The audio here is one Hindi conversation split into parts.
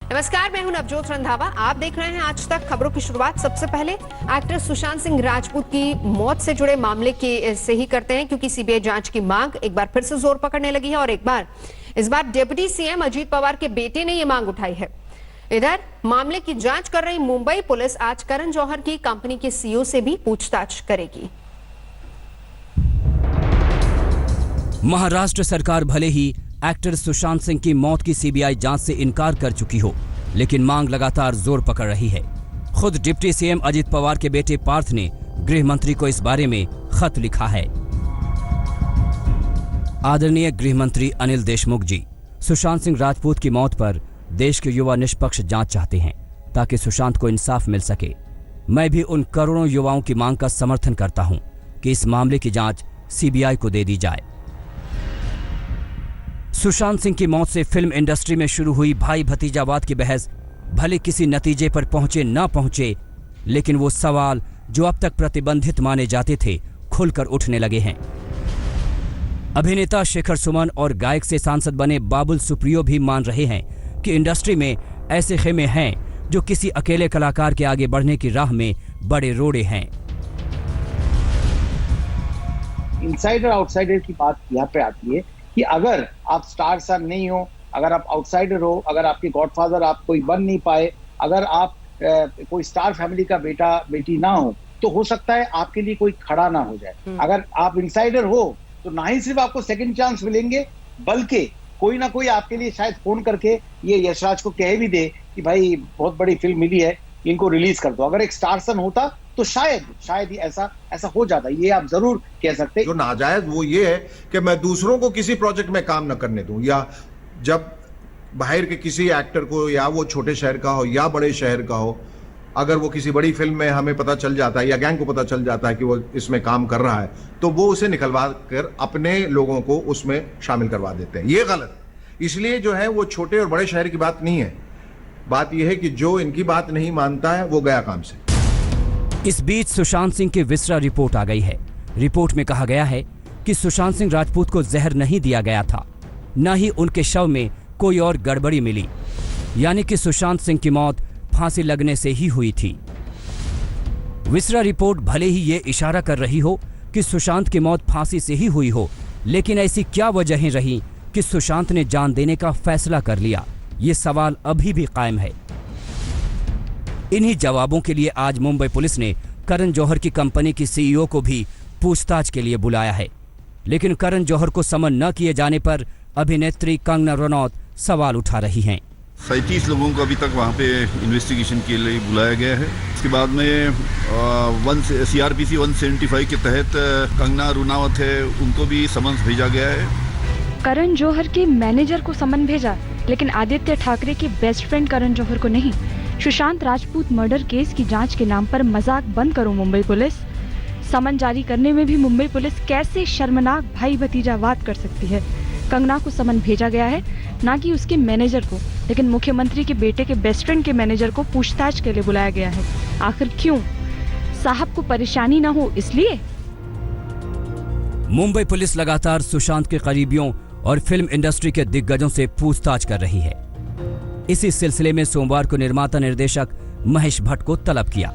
नमस्कार, मैं हूं नवजोत रंधावा। आप देख रहे हैं आज तक खबरों की शुरुआत सबसे पहले एक्टर सुशांत सिंह राजपूत की मौत से जुड़े मामले से ही करते हैं, क्योंकि सीबीआई जांच की मांग एक बार फिर से जोर पकड़ने लगी है और इस बार डिप्टी सीएम अजीत पवार के बेटे ने यह मांग उठाई है। इधर मामले की जांच कर रही मुंबई पुलिस आज करण जौहर की कंपनी के सीईओ से भी पूछताछ करेगी। महाराष्ट्र सरकार भले ही एक्टर सुशांत सिंह की मौत की सीबीआई जांच से इनकार कर चुकी हो, लेकिन मांग लगातार जोर पकड़ रही है। खुद डिप्टी सीएम अजित पवार के बेटे पार्थ ने गृह मंत्री को इस बारे में खत लिखा है। आदरणीय गृह मंत्री अनिल देशमुख जी, सुशांत सिंह राजपूत की मौत पर देश के युवा निष्पक्ष जांच चाहते हैं ताकि सुशांत को इंसाफ मिल सके। मैं भी उन करोड़ों युवाओं की मांग का समर्थन करता हूं कि इस मामले की जांच सीबीआई को दे दी जाए। सुशांत सिंह की मौत से फिल्म इंडस्ट्री में शुरू हुई भाई भतीजावाद की बहस भले किसी नतीजे पर पहुंचे ना पहुंचे, लेकिन वो सवाल जो अब तक प्रतिबंधित माने जाते थे खुलकर उठने लगे हैं। अभिनेता शेखर सुमन और गायक से सांसद बने बाबुल सुप्रियो भी मान रहे हैं कि इंडस्ट्री में ऐसे खेमे हैं जो किसी अकेले कलाकार के आगे बढ़ने की राह में बड़े रोड़े हैं। इनसाइडर आउटसाइडर की बात यहाँ पे आती है कि अगर आप स्टार सन नहीं हो, अगर आप आउटसाइडर हो, अगर आपके गॉडफादर आप कोई बन नहीं पाए, अगर आप कोई स्टार फैमिली का बेटा बेटी ना हो, तो हो सकता है आपके लिए कोई खड़ा ना हो जाए। अगर आप इनसाइडर हो तो ना ही सिर्फ आपको सेकंड चांस मिलेंगे, बल्कि कोई ना कोई आपके लिए शायद फोन करके ये यशराज को कह भी दे कि भाई बहुत बड़ी फिल्म मिली है, इनको रिलीज कर दो। अगर एक स्टार सन होता तो शायद ही ऐसा हो जाता। ये आप जरूर कह सकते हैं। जो नाजायज वो ये है कि मैं दूसरों को किसी प्रोजेक्ट में काम न करने दूं, या जब बाहर के किसी एक्टर को, या वो छोटे शहर का हो या बड़े शहर का हो, अगर वो किसी बड़ी फिल्म में हमें पता चल जाता है या गैंग को पता चल जाता है कि वो इसमें काम कर रहा है, तो वो उसे निकलवा कर अपने लोगों को उसमें शामिल करवा देते हैं। ये गलत। इसलिए जो है वो छोटे और बड़े शहर की बात नहीं है, बात यह है कि जो इनकी बात नहीं मानता है वो गया काम से। इस बीच सुशांत सिंह की विसरा रिपोर्ट आ गई है। रिपोर्ट में कहा गया है कि सुशांत सिंह राजपूत को जहर नहीं दिया गया था, न ही उनके शव में कोई और गड़बड़ी मिली, यानी कि सुशांत सिंह की मौत फांसी लगने से ही हुई थी। विसरा रिपोर्ट भले ही ये इशारा कर रही हो कि सुशांत की मौत फांसी से ही हुई हो, लेकिन ऐसी क्या वजहें रही कि सुशांत ने जान देने का फैसला कर लिया? ये सवाल अभी भी कायम है। इन्हीं जवाबों के लिए आज मुंबई पुलिस ने करण जौहर की कंपनी की सीईओ को भी पूछताछ के लिए बुलाया है, लेकिन करण जौहर को समन न किए जाने पर अभिनेत्री कंगना रनौत सवाल उठा रही हैं। 37 लोगों को अभी तक वहाँ पे इन्वेस्टिगेशन के लिए बुलाया गया है। इसके बाद में CRPC 175 के तहत कंगना रनौत है, उनको भी समन्स भेजा गया है। करण जौहर के मैनेजर को समन भेजा, लेकिन आदित्य ठाकरे के बेस्ट फ्रेंड करण जौहर को नहीं। सुशांत राजपूत मर्डर केस की जांच के नाम पर मजाक बंद करो मुंबई पुलिस। समन जारी करने में भी मुंबई पुलिस कैसे शर्मनाक भाई भतीजावाद कर सकती है। कंगना को समन भेजा गया है, ना कि उसके मैनेजर को, लेकिन मुख्यमंत्री के बेटे के बेस्ट फ्रेंड के मैनेजर को पूछताछ के लिए बुलाया गया है। आखिर क्यों? साहब को परेशानी ना हो इसलिए। मुंबई पुलिस लगातार सुशांत के करीबियों और फिल्म इंडस्ट्री के दिग्गजों से पूछताछ कर रही है। इसी सिलसिले में सोमवार को निर्माता निर्देशक महेश भट्ट को तलब किया।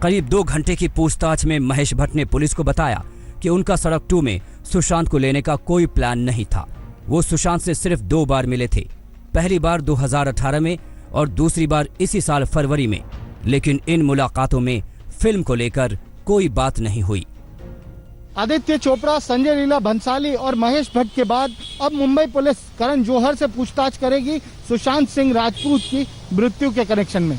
करीब 2 घंटे की पूछताछ में महेश भट्ट ने पुलिस को बताया कि उनका सड़क 2 में सुशांत को लेने का कोई प्लान नहीं था। वो सुशांत से सिर्फ 2 बार मिले थे, पहली बार 2018 में और दूसरी बार इसी साल फरवरी में, लेकिन इन मुलाकातों में फिल्म को लेकर कोई बात नहीं हुई। आदित्य चोपड़ा, संजय लीला भंसाली और महेश भट्ट के बाद अब मुंबई पुलिस करण जौहर से पूछताछ करेगी सुशांत सिंह राजपूत की मृत्यु के कनेक्शन में।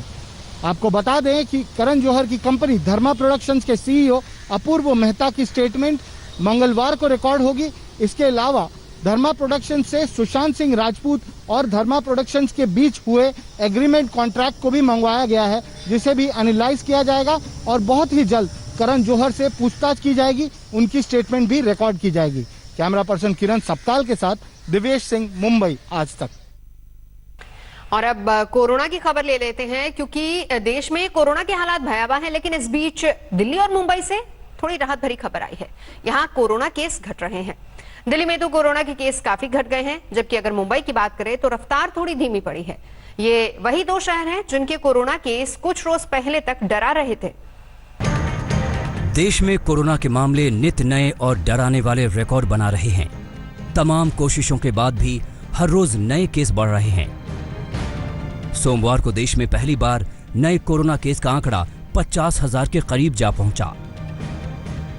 आपको बता दें कि करण जौहर की कंपनी धर्मा प्रोडक्शंस के सीईओ अपूर्व मेहता की स्टेटमेंट मंगलवार को रिकॉर्ड होगी। इसके अलावा धर्मा प्रोडक्शंस से सुशांत सिंह राजपूत और धर्मा प्रोडक्शंस के बीच हुए एग्रीमेंट कॉन्ट्रैक्ट को भी मंगवाया गया है, जिसे भी एनालाइज किया जाएगा और बहुत ही जल्द करण जौहर से पूछताछ की जाएगी, उनकी स्टेटमेंट भी रिकॉर्ड की जाएगी। कैमरा पर्सन किरण सप्ताल के साथ दिवेश सिंह, मुंबई आज तक। और अब कोरोना की खबर ले लेते हैं, क्योंकि देश में कोरोना के हालात भयावह हैं, लेकिन इस बीच दिल्ली और मुंबई से थोड़ी राहत भरी खबर आई है। यहां कोरोना केस घट रहे हैं। दिल्ली में तो कोरोना के केस काफी घट गए हैं, जबकि अगर मुंबई की बात करें तो रफ्तार थोड़ी धीमी पड़ी है। ये वही दो शहर हैं जिनके कोरोना केस कुछ रोज पहले तक डरा रहे थे। देश में कोरोना के मामले नित नए और डराने वाले रिकॉर्ड बना रहे हैं। तमाम कोशिशों के बाद भी हर रोज नए केस बढ़ रहे हैं। सोमवार को देश में पहली बार नए कोरोना केस का आंकड़ा 50,000 के करीब जा पहुंचा।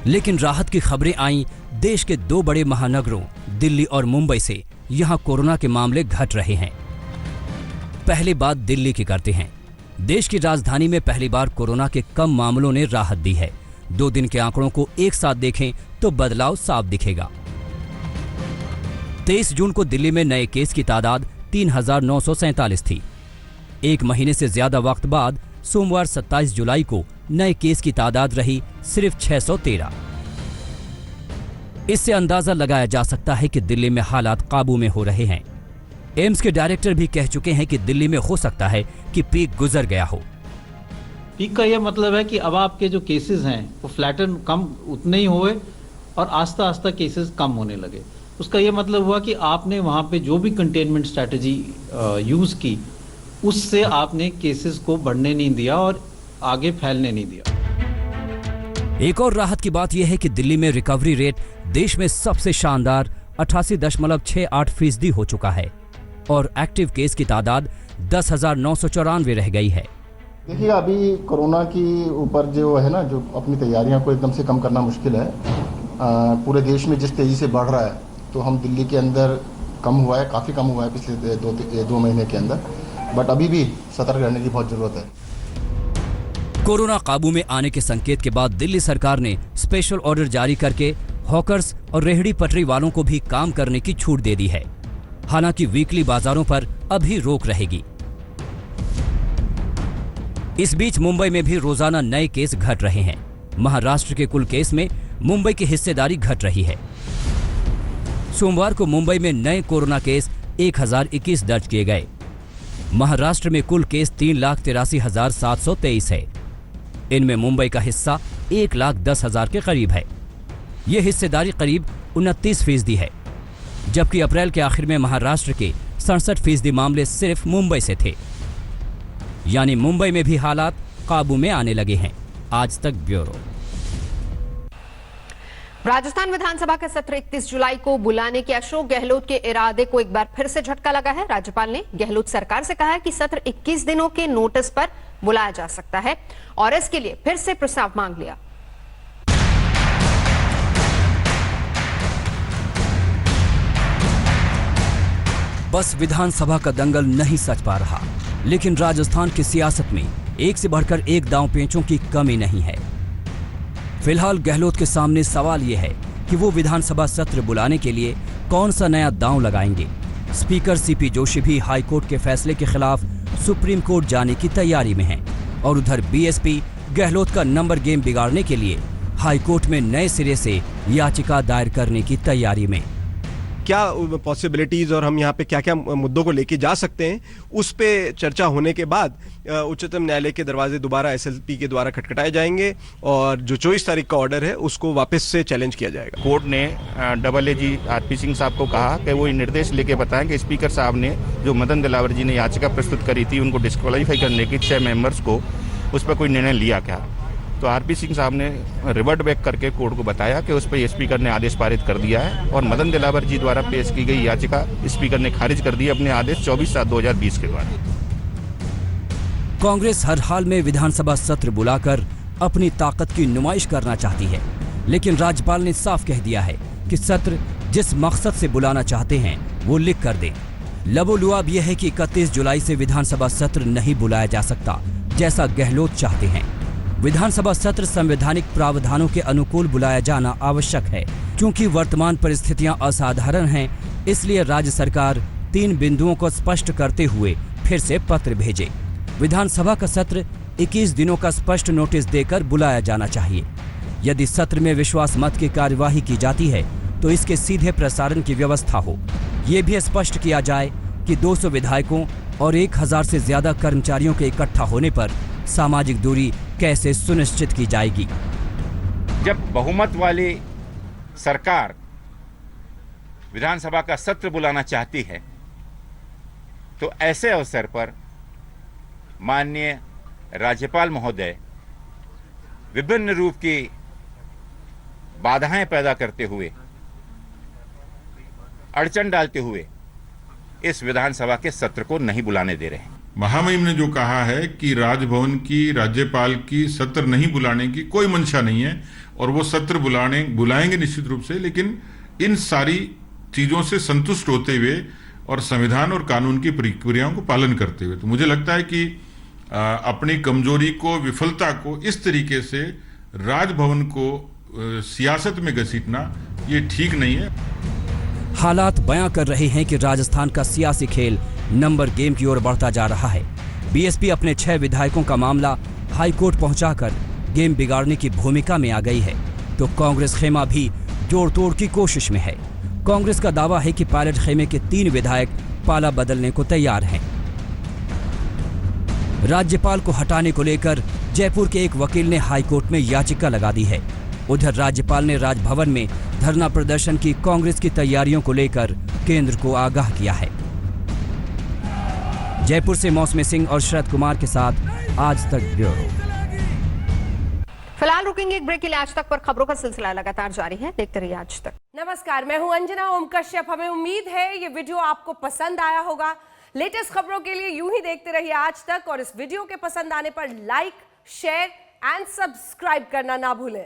लेकिन राहत की खबरें आईं देश के दो बड़े महानगरों दिल्ली और मुंबई से। यहां कोरोना के मामले घट रहे हैं। पहले बात दिल्ली की करते हैं। देश की राजधानी में पहली बार कोरोना के कम मामलों ने राहत दी है। 2 दिन के आंकड़ों को एक साथ देखें तो बदलाव साफ दिखेगा। 23 जून को दिल्ली में नए केस की तादाद 3,947 थी। एक महीने से ज्यादा वक्त बाद सोमवार 27 जुलाई को नए केस की तादाद रही सिर्फ 613। इससे अंदाजा लगाया जा सकता है कि दिल्ली में हालात काबू में हो रहे हैं। एम्स के डायरेक्टर भी कह चुके हैं कि दिल्ली में हो सकता है कि पीक गुजर गया हो। पीक का यह मतलब है कि अब आपके जो केसेस हैं वो फ्लैटन कम उतने ही हुए और आस्ता आस्ता केसेस कम होने लगे। उसका यह मतलब हुआ कि आपने वहां पे जो भी कंटेनमेंट स्ट्रैटेजी यूज की उससे आपने केसेस को बढ़ने नहीं दिया और आगे फैलने नहीं दिया। एक और राहत की बात यह है कि दिल्ली में रिकवरी रेट देश में सबसे शानदार 88.68% हो चुका है और एक्टिव केस की तादाद 10,994 रह गई है। देखिए, अभी कोरोना की ऊपर जो है ना, जो अपनी तैयारियों को एकदम से कम करना मुश्किल है। पूरे देश में जिस तेजी से बढ़ रहा है तो हम दिल्ली के अंदर कम हुआ है, काफ़ी कम हुआ है पिछले दो महीने के अंदर, बट अभी भी सतर्क रहने की बहुत ज़रूरत है। कोरोना काबू में आने के संकेत के बाद दिल्ली सरकार ने स्पेशल ऑर्डर जारी करके हॉकर्स और रेहड़ी पटरी वालों को भी काम करने की छूट दे दी है। हालांकि वीकली बाजारों पर अभी रोक रहेगी। इस बीच मुंबई में भी रोजाना नए केस घट रहे हैं। महाराष्ट्र के कुल केस में मुंबई की हिस्सेदारी घट रही है। सोमवार को मुंबई में नए कोरोना केस 1021 दर्ज किए गए। महाराष्ट्र में कुल केस 3,83,723 है। इनमें मुंबई का हिस्सा 1,10,000 के करीब है। यह हिस्सेदारी करीब 29% है, जबकि अप्रैल के आखिर में महाराष्ट्र के 67% मामले सिर्फ मुंबई से थे। यानी मुंबई में भी हालात काबू में आने लगे हैं। आज तक ब्यूरो। राजस्थान विधानसभा का सत्र 31 जुलाई को बुलाने के अशोक गहलोत के इरादे को एक बार फिर से झटका लगा है। राज्यपाल ने गहलोत सरकार से कहा है कि सत्र 21 दिनों के नोटिस पर बुलाया जा सकता है और इसके लिए फिर से प्रस्ताव मांग लिया। बस विधानसभा का दंगल नहीं सच पा रहा, लेकिन राजस्थान की सियासत में एक से बढ़कर एक दांव पेंचों की कमी नहीं है। फिलहाल गहलोत के सामने सवाल यह है कि वो विधानसभा सत्र बुलाने के लिए कौन सा नया दांव लगाएंगे। स्पीकर सीपी जोशी भी हाईकोर्ट के फैसले के खिलाफ सुप्रीम कोर्ट जाने की तैयारी में हैं और उधर बीएसपी गहलोत का नंबर गेम बिगाड़ने के लिए हाईकोर्ट में नए सिरे से याचिका दायर करने की तैयारी में। क्या पॉसिबिलिटीज़ और हम यहाँ पे क्या क्या मुद्दों को लेके जा सकते हैं, उस पे चर्चा होने के बाद उच्चतम न्यायालय के दरवाजे दोबारा एसएलपी के द्वारा खटखटाए जाएंगे और जो 24 तारीख का ऑर्डर है उसको वापस से चैलेंज किया जाएगा। कोर्ट ने AAG आरपी सिंह साहब को कहा कि वो निर्देश लेके बताएं कि स्पीकर साहब ने जो मदन दिलावर जी ने याचिका प्रस्तुत करी थी उनको डिस्क्वालीफाई करने की 6 मेंबर्स को, उस पर कोई निर्णय लिया क्या। तो आरपी सिंह साहब ने रिवर्ट बैक करके कोर्ट को बताया कि उस पर स्पीकर ने आदेश पारित कर दिया है और मदन दिलावर जी द्वारा पेश की गई याचिका स्पीकर ने खारिज कर दी अपने आदेश 24/7/2020 के द्वारा। कांग्रेस हर हाल में विधानसभा सत्र बुलाकर अपनी ताकत की नुमाइश करना चाहती है, लेकिन राज्यपाल ने साफ कह दिया है कि सत्र जिस मकसद से बुलाना चाहते हैं वो लिख कर दें। लबोलुआब यह है कि 31 जुलाई से विधानसभा सत्र नहीं बुलाया जा सकता जैसा गहलोत चाहते हैं। विधानसभा सत्र संवैधानिक प्रावधानों के अनुकूल बुलाया जाना आवश्यक है। क्योंकि वर्तमान परिस्थितियां असाधारण हैं, इसलिए राज्य सरकार 3 बिंदुओं को स्पष्ट करते हुए फिर से पत्र भेजे। विधानसभा का सत्र 21 दिनों का स्पष्ट नोटिस देकर बुलाया जाना चाहिए। यदि सत्र में विश्वास मत की कार्यवाही की जाती है तो इसके सीधे प्रसारण की व्यवस्था हो। ये भी स्पष्ट किया जाए कि 200 विधायकों और 1000 से ज्यादा कर्मचारियों के इकट्ठा होने पर सामाजिक दूरी कैसे सुनिश्चित की जाएगी। जब बहुमत वाली सरकार विधानसभा का सत्र बुलाना चाहती है तो ऐसे अवसर पर माननीय राज्यपाल महोदय विभिन्न रूप की बाधाएं पैदा करते हुए, अड़चन डालते हुए इस विधानसभा के सत्र को नहीं बुलाने दे रहे हैं। महामहिम ने जो कहा है कि राजभवन की, राज्यपाल की सत्र नहीं बुलाने की कोई मंशा नहीं है और वो सत्र बुलाएंगे निश्चित रूप से, लेकिन इन सारी चीजों से संतुष्ट होते हुए और संविधान और कानून की प्रक्रियाओं को पालन करते हुए। तो मुझे लगता है कि अपनी कमजोरी को, विफलता को इस तरीके से राजभवन को सियासत में घसीटना ये ठीक नहीं है। हालात बयां कर रहे हैं कि राजस्थान का सियासी खेल नंबर गेम की ओर बढ़ता जा रहा है। बीएसपी अपने 6 विधायकों का मामला हाईकोर्ट पहुंचाकर गेम बिगाड़ने की भूमिका में आ गई है, तो कांग्रेस खेमा भी जोड़ तोड़ की कोशिश में है। कांग्रेस का दावा है कि पायलट खेमे के 3 विधायक पाला बदलने को तैयार हैं। राज्यपाल को हटाने को लेकर जयपुर के एक वकील ने हाईकोर्ट में याचिका लगा दी है। उधर राज्यपाल ने राजभवन में धरना प्रदर्शन की कांग्रेस की तैयारियों को लेकर केंद्र को आगाह किया है। जयपुर से मौसमी सिंह और शरद कुमार के साथ आज तक ब्यूरो। फिलहाल रुकेंगे एक ब्रेक के लिए। आज तक पर खबरों का सिलसिला लगातार जारी है, देखते रहिए आज तक। नमस्कार, मैं हूं अंजना ओम कश्यप। हमें उम्मीद है ये वीडियो आपको पसंद आया होगा। लेटेस्ट खबरों के लिए यूं ही देखते रहिए आज तक, और इस वीडियो के पसंद आने पर लाइक, शेयर एंड सब्सक्राइब करना ना भूलें।